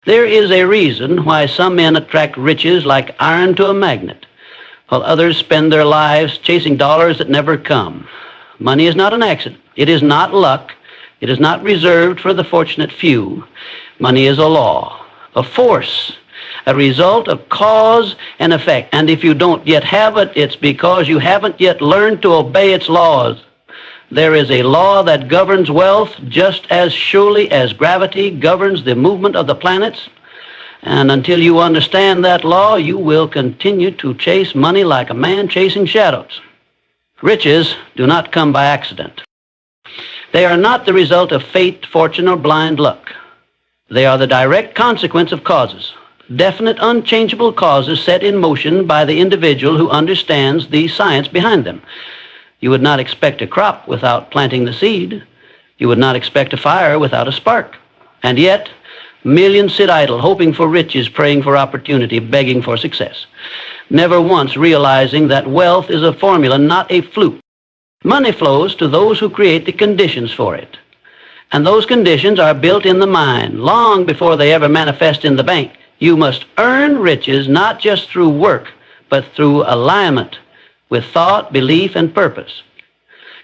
There is a reason why some men attract riches like iron to a magnet, while others spend their lives chasing dollars that never come. Money is not an accident. It is not luck. It is not reserved for the fortunate few. Money is a law, a force, a result of cause and effect. And if you don't yet have it, it's because you haven't yet learned to obey its laws. There is a law that governs wealth just as surely as gravity governs the movement of the planets. And until you understand that law, you will continue to chase money like a man chasing shadows. Riches do not come by accident. They are not the result of fate, fortune, or blind luck. They are the direct consequence of causes, definite, unchangeable causes set in motion by the individual who understands the science behind them. You would not expect a crop without planting the seed. You would not expect a fire without a spark. And yet, millions sit idle, hoping for riches, praying for opportunity, begging for success, never once realizing that wealth is a formula, not a fluke. Money flows to those who create the conditions for it. And those conditions are built in the mind long before they ever manifest in the bank. You must earn riches not just through work, but through alignment with thought, belief, and purpose.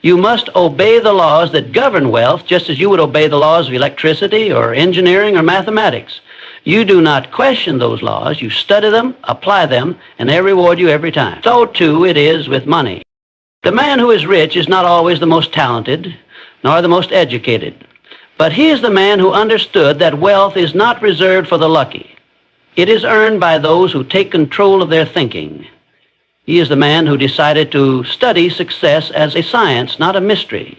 You must obey the laws that govern wealth just as you would obey the laws of electricity or engineering or mathematics. You do not question those laws. You study them, apply them, and they reward you every time. So, too, it is with money. The man who is rich is not always the most talented, nor the most educated. But he is the man who understood that wealth is not reserved for the lucky. It is earned by those who take control of their thinking. He is the man who decided to study success as a science, not a mystery.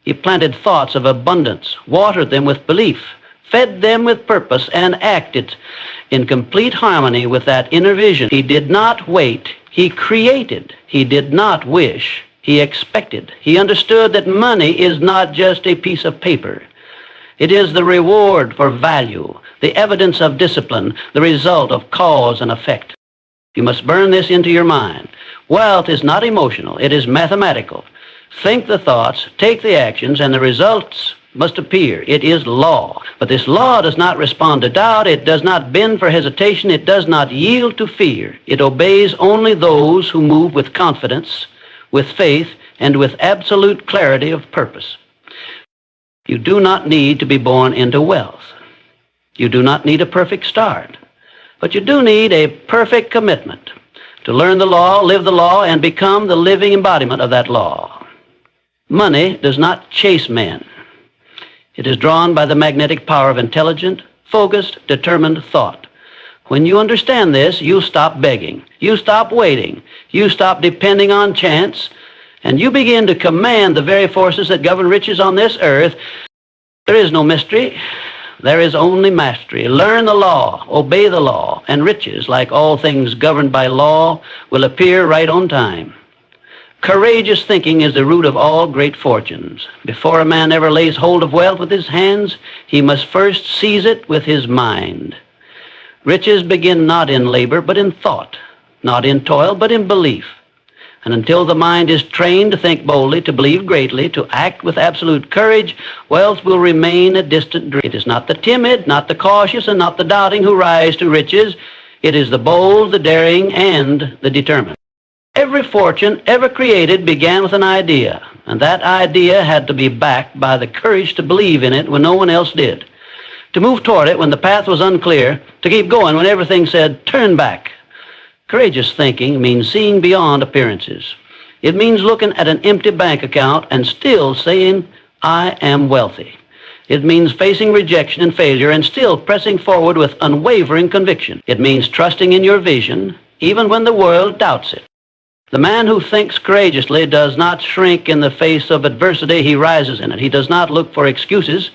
He planted thoughts of abundance, watered them with belief, fed them with purpose, and acted in complete harmony with that inner vision. He did not wait. He created. He did not wish. He expected. He understood that money is not just a piece of paper. It is the reward for value, the evidence of discipline, the result of cause and effect. You must burn this into your mind. Wealth is not emotional. It is mathematical. Think the thoughts, take the actions, and the results must appear. It is law. But this law does not respond to doubt. It does not bend for hesitation. It does not yield to fear. It obeys only those who move with confidence, with faith, and with absolute clarity of purpose. You do not need to be born into wealth. You do not need a perfect start. But you do need a perfect commitment to learn the law, live the law, and become the living embodiment of that law. Money does not chase men. It is drawn by the magnetic power of intelligent, focused, determined thought. When you understand this, you stop begging. You stop waiting. You stop depending on chance, and you begin to command the very forces that govern riches on this earth. There is no mystery. There is only mastery. Learn the law, obey the law, and riches, like all things governed by law, will appear right on time. Courageous thinking is the root of all great fortunes. Before a man ever lays hold of wealth with his hands, he must first seize it with his mind. Riches begin not in labor, but in thought, not in toil, but in belief. And until the mind is trained to think boldly, to believe greatly, to act with absolute courage, wealth will remain a distant dream. It is not the timid, not the cautious, and not the doubting who rise to riches. It is the bold, the daring, and the determined. Every fortune ever created began with an idea, and that idea had to be backed by the courage to believe in it when no one else did, to move toward it when the path was unclear, to keep going when everything said, turn back. Courageous thinking means seeing beyond appearances. It means looking at an empty bank account and still saying, I am wealthy. It means facing rejection and failure and still pressing forward with unwavering conviction. It means trusting in your vision, even when the world doubts it. The man who thinks courageously does not shrink in the face of adversity. He rises in it. He does not look for excuses.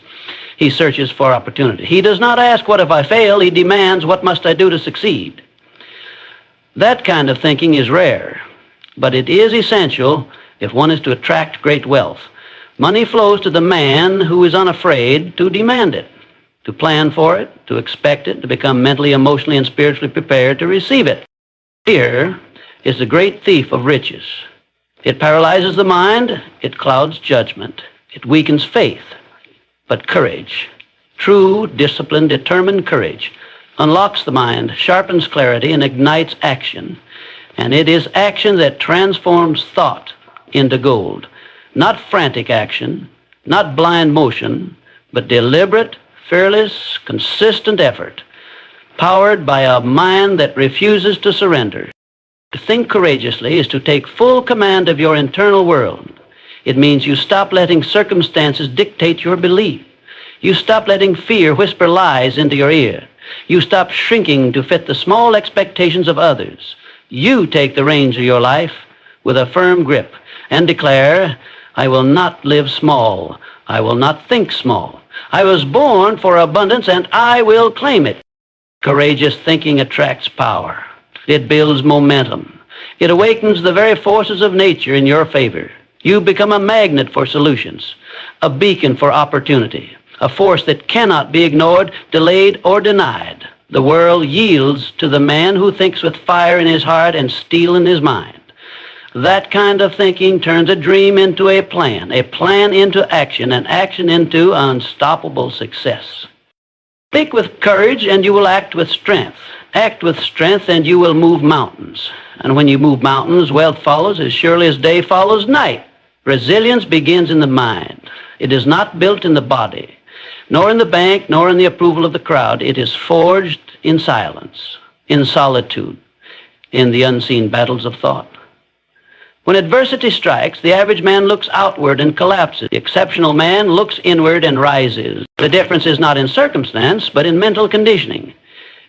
He searches for opportunity. He does not ask, what if I fail? He demands, what must I do to succeed? That kind of thinking is rare, but it is essential if one is to attract great wealth. Money flows to the man who is unafraid to demand it, to plan for it, to expect it, to become mentally, emotionally, and spiritually prepared to receive it. Fear is the great thief of riches. It paralyzes the mind, it clouds judgment, it weakens faith, but courage True, disciplined, determined courage unlocks the mind, sharpens clarity, and ignites action. And it is action that transforms thought into gold. Not frantic action, not blind motion, but deliberate, fearless, consistent effort, powered by a mind that refuses to surrender. To think courageously is to take full command of your internal world. It means you stop letting circumstances dictate your belief. You stop letting fear whisper lies into your ear. You stop shrinking to fit the small expectations of others. You take the reins of your life with a firm grip and declare, I will not live small. I will not think small. I was born for abundance and I will claim it. Courageous thinking attracts power. It builds momentum. It awakens the very forces of nature in your favor. You become a magnet for solutions, a beacon for opportunity, a force that cannot be ignored, delayed, or denied. The world yields to the man who thinks with fire in his heart and steel in his mind. That kind of thinking turns a dream into a plan into action, and action into unstoppable success. Speak with courage and you will act with strength. Act with strength and you will move mountains. And when you move mountains, wealth follows as surely as day follows night. Resilience begins in the mind. It is not built in the body, nor in the bank, nor in the approval of the crowd. It is forged in silence, in solitude, in the unseen battles of thought. When adversity strikes, the average man looks outward and collapses. The exceptional man looks inward and rises. The difference is not in circumstance, but in mental conditioning.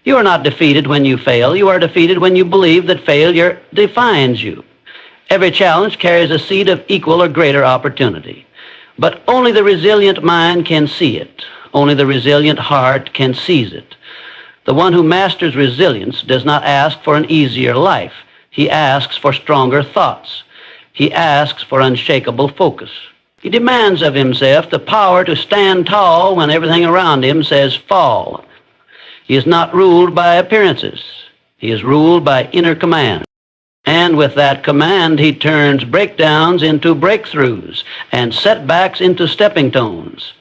You are not defeated when you fail. You are defeated when you believe that failure defines you. Every challenge carries a seed of equal or greater opportunity. But only the resilient mind can see it. Only the resilient heart can seize it. The one who masters resilience does not ask for an easier life. He asks for stronger thoughts. He asks for unshakable focus. He demands of himself the power to stand tall when everything around him says fall. He is not ruled by appearances. He is ruled by inner command. And with that command, he turns breakdowns into breakthroughs and setbacks into stepping stones.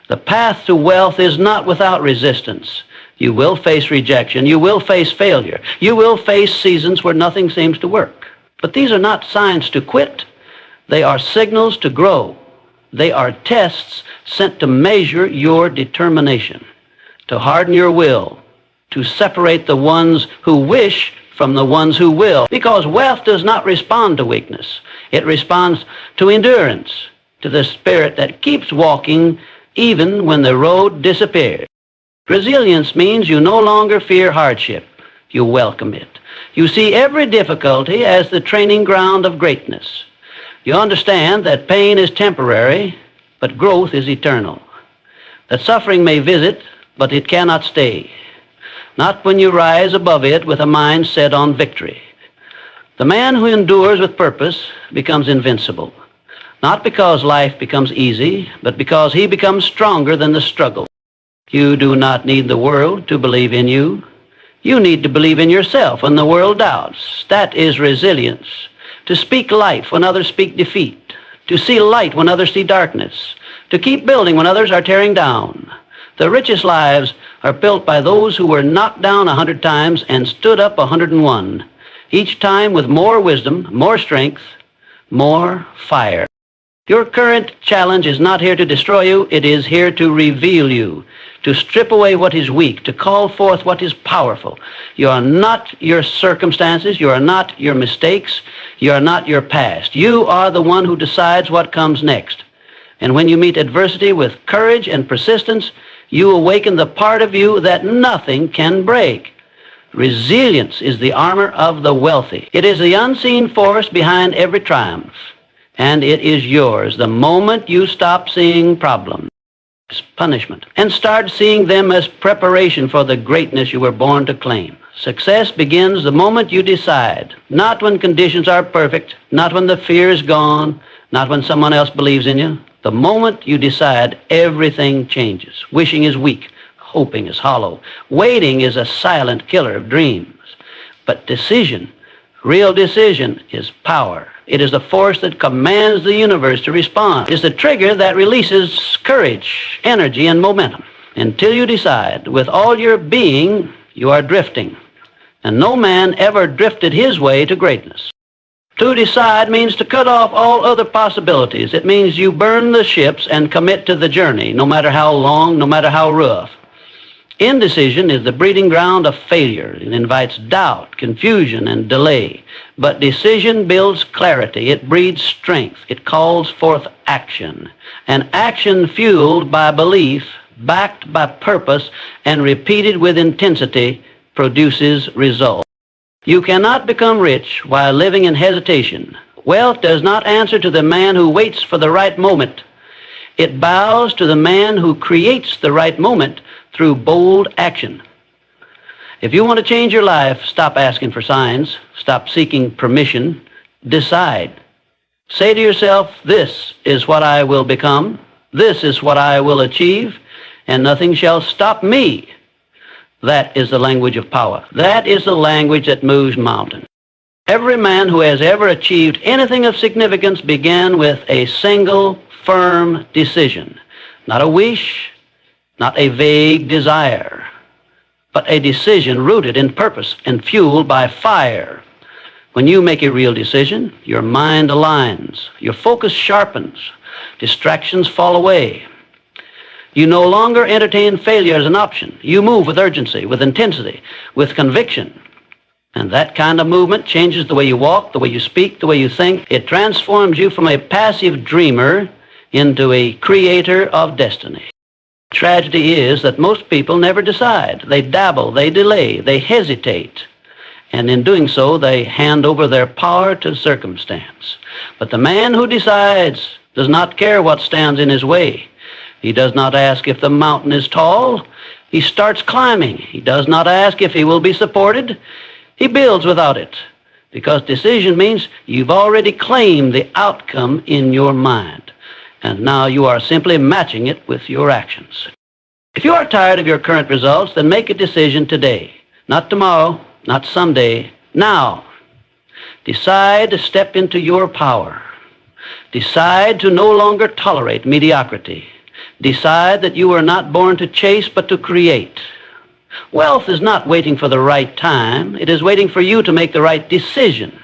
The path to wealth is not without resistance. You will face rejection. You will face failure. You will face seasons where nothing seems to work. But these are not signs to quit. They are signals to grow. They are tests sent to measure your determination, to harden your will, to separate the ones who wish from the ones who will. Because wealth does not respond to weakness. It responds to endurance, to the spirit that keeps walking even when the road disappears. Resilience means you no longer fear hardship. You welcome it. You see every difficulty as the training ground of greatness. You understand that pain is temporary, but growth is eternal. That suffering may visit, but it cannot stay. Not when you rise above it with a mind set on victory. The man who endures with purpose becomes invincible. Not because life becomes easy, but because he becomes stronger than the struggle. You do not need the world to believe in you. You need to believe in yourself when the world doubts. That is resilience. To speak life when others speak defeat. To see light when others see darkness. To keep building when others are tearing down. The richest lives are built by those who were knocked down 100 times and stood up 101. Each time with more wisdom, more strength, more fire. Your current challenge is not here to destroy you. It is here to reveal you, to strip away what is weak, to call forth what is powerful. You are not your circumstances. You are not your mistakes. You are not your past. You are the one who decides what comes next. And when you meet adversity with courage and persistence, you awaken the part of you that nothing can break. Resilience is the armor of the wealthy. It is the unseen force behind every triumph. And it is yours the moment you stop seeing problems, punishment, and start seeing them as preparation for the greatness you were born to claim. Success begins the moment you decide, not when conditions are perfect, not when the fear is gone, not when someone else believes in you. The moment you decide, everything changes. Wishing is weak. Hoping is hollow. Waiting is a silent killer of dreams. But decision, real decision, is power. It is the force that commands the universe to respond. It is the trigger that releases courage, energy, and momentum. Until you decide with all your being, you are drifting. And no man ever drifted his way to greatness. To decide means to cut off all other possibilities. It means you burn the ships and commit to the journey, no matter how long, no matter how rough. Indecision is the breeding ground of failure. It invites doubt, confusion, and delay. But decision builds clarity. It breeds strength. It calls forth action. And action fueled by belief, backed by purpose, and repeated with intensity produces results. You cannot become rich while living in hesitation. Wealth does not answer to the man who waits for the right moment. It bows to the man who creates the right moment through bold action. If you want to change your life, stop asking for signs. Stop seeking permission. Decide. Say to yourself, this is what I will become. This is what I will achieve, and nothing shall stop me. That is the language of power. That is the language that moves mountains. Every man who has ever achieved anything of significance began with a single, firm decision. Not a wish, not a vague desire, but a decision rooted in purpose and fueled by fire. When you make a real decision, your mind aligns, your focus sharpens, distractions fall away. You no longer entertain failure as an option. You move with urgency, with intensity, with conviction. And that kind of movement changes the way you walk, the way you speak, the way you think. It transforms you from a passive dreamer into a creator of destiny. Tragedy is that most people never decide. They dabble, they delay, they hesitate. And in doing so, they hand over their power to circumstance. But the man who decides does not care what stands in his way. He does not ask if the mountain is tall. He starts climbing. He does not ask if he will be supported. He builds without it, because decision means you've already claimed the outcome in your mind, and now you are simply matching it with your actions. If you are tired of your current results, then make a decision today. Not tomorrow, not someday, now. Decide to step into your power. Decide to no longer tolerate mediocrity. Decide that you are not born to chase, but to create. Wealth is not waiting for the right time. It is waiting for you to make the right decision.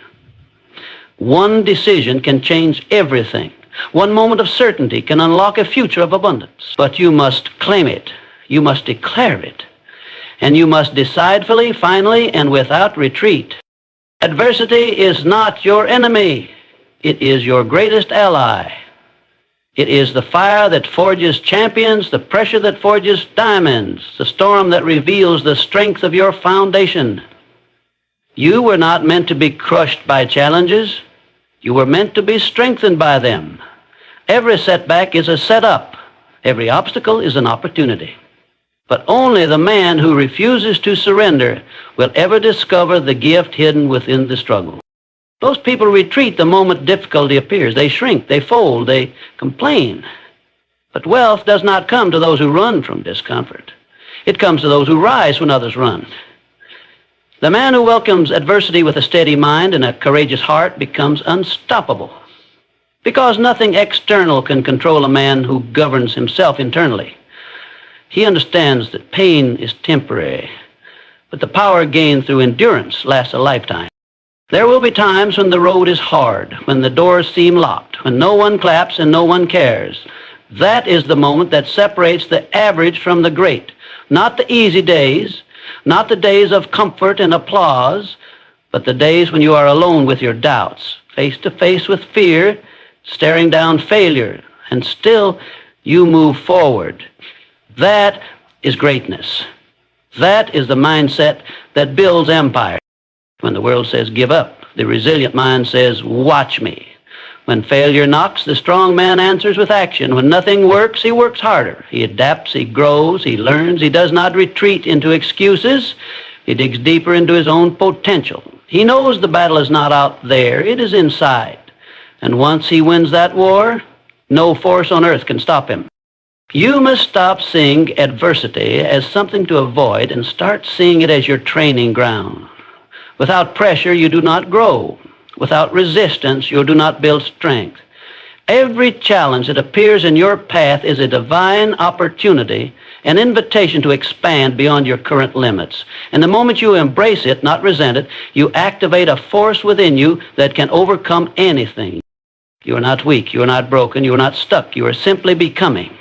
One decision can change everything. One moment of certainty can unlock a future of abundance. But you must claim it. You must declare it. And you must decide fully, finally, and without retreat. Adversity is not your enemy. It is your greatest ally. It is the fire that forges champions, the pressure that forges diamonds, the storm that reveals the strength of your foundation. You were not meant to be crushed by challenges. You were meant to be strengthened by them. Every setback is a setup. Every obstacle is an opportunity. But only the man who refuses to surrender will ever discover the gift hidden within the struggle. Most people retreat the moment difficulty appears. They shrink, they fold, they complain. But wealth does not come to those who run from discomfort. It comes to those who rise when others run. The man who welcomes adversity with a steady mind and a courageous heart becomes unstoppable, because nothing external can control a man who governs himself internally. He understands that pain is temporary, but the power gained through endurance lasts a lifetime. There will be times when the road is hard, when the doors seem locked, when no one claps and no one cares. That is the moment that separates the average from the great. Not the easy days, not the days of comfort and applause, but the days when you are alone with your doubts, face to face with fear, staring down failure, and still you move forward. That is greatness. That is the mindset that builds empire. When the world says give up, the resilient mind says watch me. When failure knocks, the strong man answers with action. When nothing works, he works harder. He adapts, he grows, he learns. He does not retreat into excuses. He digs deeper into his own potential. He knows the battle is not out there, it is inside. And once he wins that war, no force on earth can stop him. You must stop seeing adversity as something to avoid and start seeing it as your training ground. Without pressure, you do not grow. Without resistance, you do not build strength. Every challenge that appears in your path is a divine opportunity, an invitation to expand beyond your current limits. And the moment you embrace it, not resent it, you activate a force within you that can overcome anything. You are not weak. You are not broken. You are not stuck. You are simply becoming.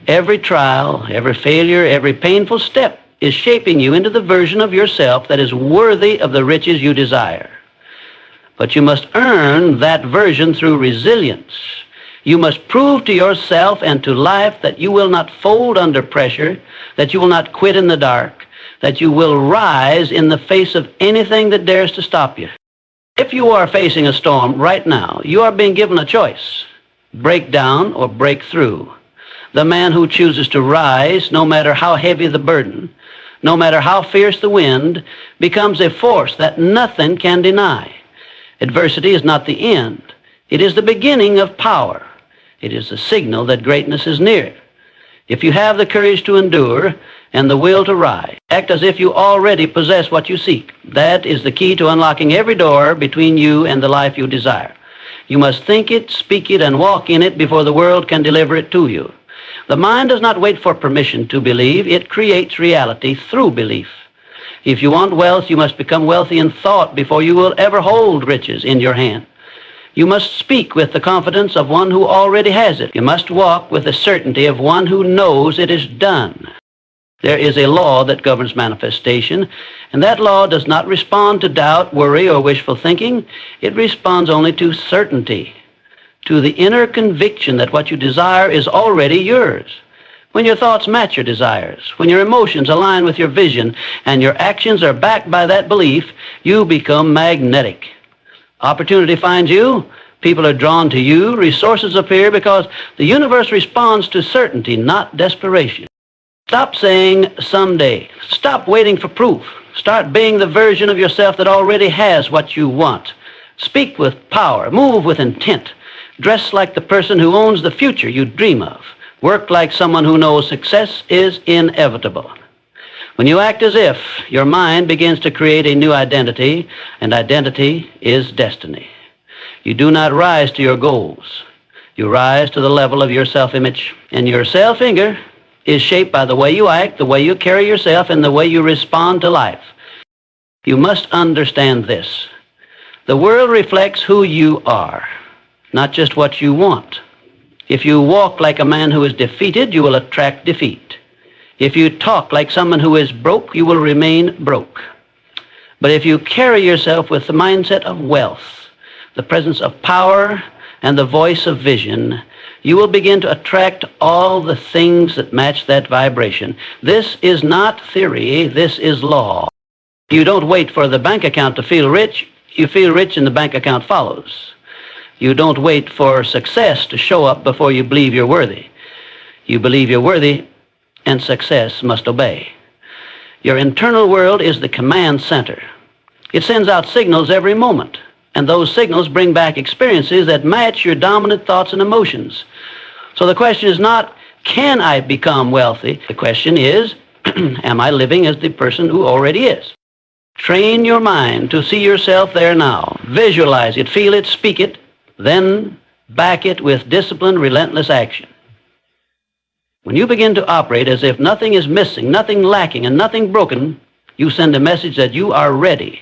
Every trial, every failure, every painful step is shaping you into the version of yourself that is worthy of the riches you desire. But you must earn that version through resilience. You must prove to yourself and to life that you will not fold under pressure, that you will not quit in the dark, that you will rise in the face of anything that dares to stop you. If you are facing a storm right now, you are being given a choice: break down or break through. The man who chooses to rise, no matter how heavy the burden, no matter how fierce the wind, becomes a force that nothing can deny. Adversity is not the end. It is the beginning of power. It is the signal that greatness is near. If you have the courage to endure and the will to rise, act as if you already possess what you seek. That is the key to unlocking every door between you and the life you desire. You must think it, speak it, and walk in it before the world can deliver it to you. The mind does not wait for permission to believe. It creates reality through belief. If you want wealth, you must become wealthy in thought before you will ever hold riches in your hand. You must speak with the confidence of one who already has it. You must walk with the certainty of one who knows it is done. There is a law that governs manifestation, and that law does not respond to doubt, worry, or wishful thinking. It responds only to certainty, to the inner conviction that what you desire is already yours. When your thoughts match your desires, when your emotions align with your vision, and your actions are backed by that belief, you become magnetic. Opportunity finds you, people are drawn to you, resources appear because the universe responds to certainty, not desperation. Stop saying someday. Stop waiting for proof. Start being the version of yourself that already has what you want. Speak with power, move with intent, dress like the person who owns the future you dream of. Work like someone who knows success is inevitable. When you act as if, your mind begins to create a new identity, and identity is destiny. You do not rise to your goals. You rise to the level of your self-image. And your self-image is shaped by the way you act, the way you carry yourself, and the way you respond to life. You must understand this. The world reflects who you are, not just what you want. If you walk like a man who is defeated, you will attract defeat. If you talk like someone who is broke, you will remain broke. But if you carry yourself with the mindset of wealth, the presence of power, and the voice of vision, you will begin to attract all the things that match that vibration. This is not theory, this is law. You don't wait for the bank account to feel rich. You feel rich and the bank account follows. You don't wait for success to show up before you believe you're worthy. You believe you're worthy, and success must obey. Your internal world is the command center. It sends out signals every moment, and those signals bring back experiences that match your dominant thoughts and emotions. So the question is not, can I become wealthy? The question is, am I living as the person who already is? Train your mind to see yourself there now. Visualize it, feel it, speak it, then back it with disciplined, relentless action. When you begin to operate as if nothing is missing, nothing lacking, and nothing broken, you send a message that you are ready,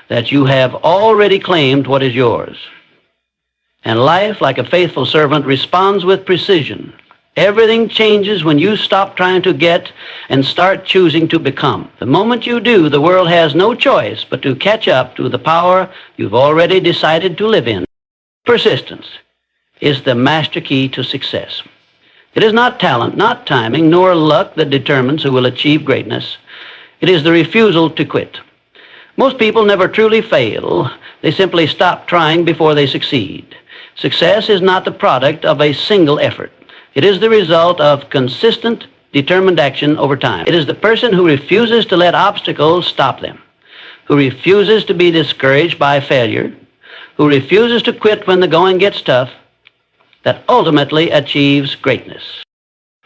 that you have already claimed what is yours. And life, like a faithful servant, responds with precision. Everything changes when you stop trying to get and start choosing to become. The moment you do, the world has no choice but to catch up to the power you've already decided to live in. Persistence is the master key to success. It is not talent, not timing, nor luck that determines who will achieve greatness. It is the refusal to quit. Most people never truly fail. They simply stop trying before they succeed. Success is not the product of a single effort. It is the result of consistent, determined action over time. It is the person who refuses to let obstacles stop them, who refuses to be discouraged by failure, who refuses to quit when the going gets tough, that ultimately achieves greatness.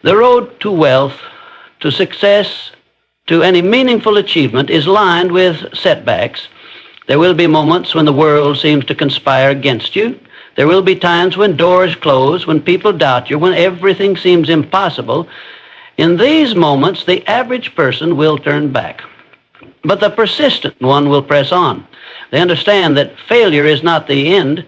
The road to wealth, to success, to any meaningful achievement is lined with setbacks. There will be moments when the world seems to conspire against you, There will be times when doors close, when people doubt you, when everything seems impossible. In these moments, the average person will turn back. But the persistent one will press on. They understand that failure is not the end.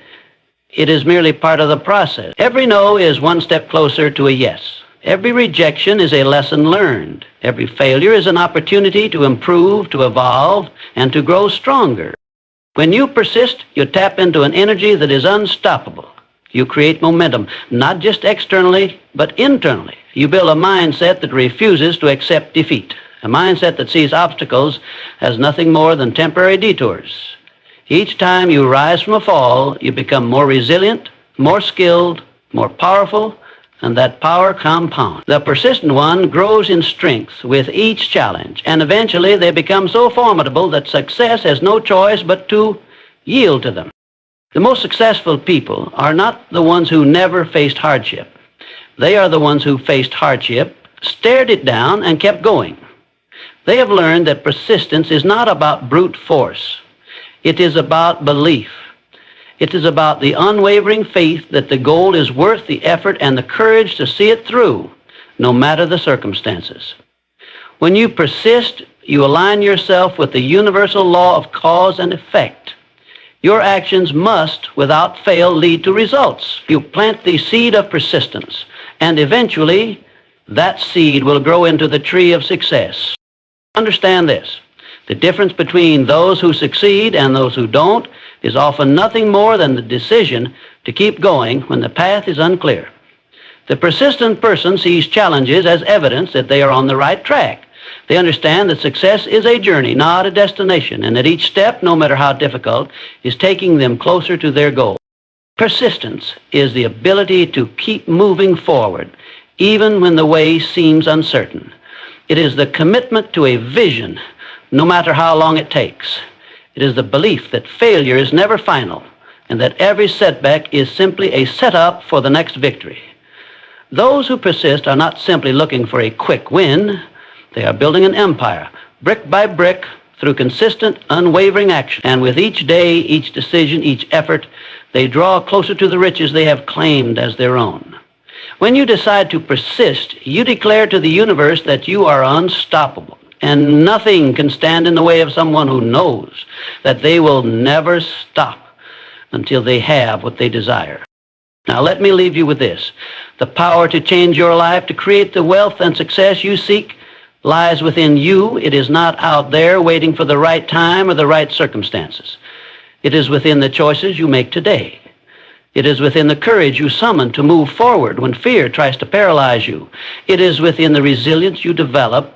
It is merely part of the process. Every no is one step closer to a yes. Every rejection is a lesson learned. Every failure is an opportunity to improve, to evolve, and to grow stronger. When you persist, you tap into an energy that is unstoppable. You create momentum, not just externally, but internally. You build a mindset that refuses to accept defeat, a mindset that sees obstacles as nothing more than temporary detours. Each time you rise from a fall, you become more resilient, more skilled, more powerful, and that power compounds. The persistent one grows in strength with each challenge, and eventually they become so formidable that success has no choice but to yield to them. The most successful people are not the ones who never faced hardship. They are the ones who faced hardship, stared it down, and kept going. They have learned that persistence is not about brute force. It is about belief. It is about the unwavering faith that the goal is worth the effort and the courage to see it through, no matter the circumstances. When you persist, you align yourself with the universal law of cause and effect. Your actions must, without fail, lead to results. You plant the seed of persistence, and eventually that seed will grow into the tree of success. Understand this. The difference between those who succeed and those who don't is often nothing more than the decision to keep going when the path is unclear. The persistent person sees challenges as evidence that they are on the right track. They understand that success is a journey, not a destination, and that each step, no matter how difficult, is taking them closer to their goal. Persistence is the ability to keep moving forward, even when the way seems uncertain. It is the commitment to a vision, no matter how long it takes. It is the belief that failure is never final and that every setback is simply a setup for the next victory. Those who persist are not simply looking for a quick win. They are building an empire, brick by brick, through consistent, unwavering action. And with each day, each decision, each effort, they draw closer to the riches they have claimed as their own. When you decide to persist, you declare to the universe that you are unstoppable. And nothing can stand in the way of someone who knows that they will never stop until they have what they desire. Now let me leave you with this. The power to change your life, to create the wealth and success you seek, lies within you. It is not out there waiting for the right time or the right circumstances. It is within the choices you make today. It is within the courage you summon to move forward when fear tries to paralyze you. It is within the resilience you develop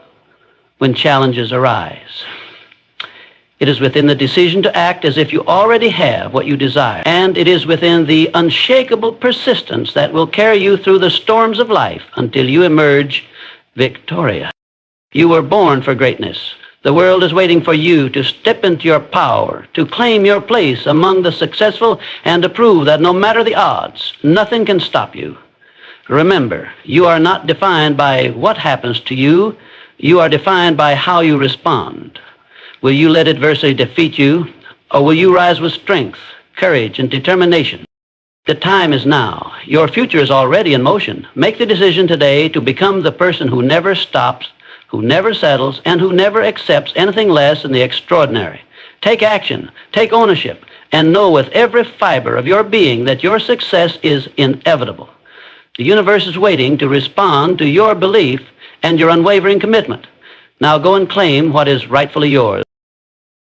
when challenges arise. It is within the decision to act as if you already have what you desire. And it is within the unshakable persistence that will carry you through the storms of life until you emerge victorious. You were born for greatness. The world is waiting for you to step into your power, to claim your place among the successful, and to prove that no matter the odds, nothing can stop you. Remember, you are not defined by what happens to you. You are defined by how you respond. Will you let adversity defeat you, or will you rise with strength, courage, and determination? The time is now. Your future is already in motion. Make the decision today to become the person who never stops, who never settles, and who never accepts anything less than the extraordinary. Take action, take ownership, and know with every fiber of your being that your success is inevitable. The universe is waiting to respond to your belief and your unwavering commitment. Now go and claim what is rightfully yours.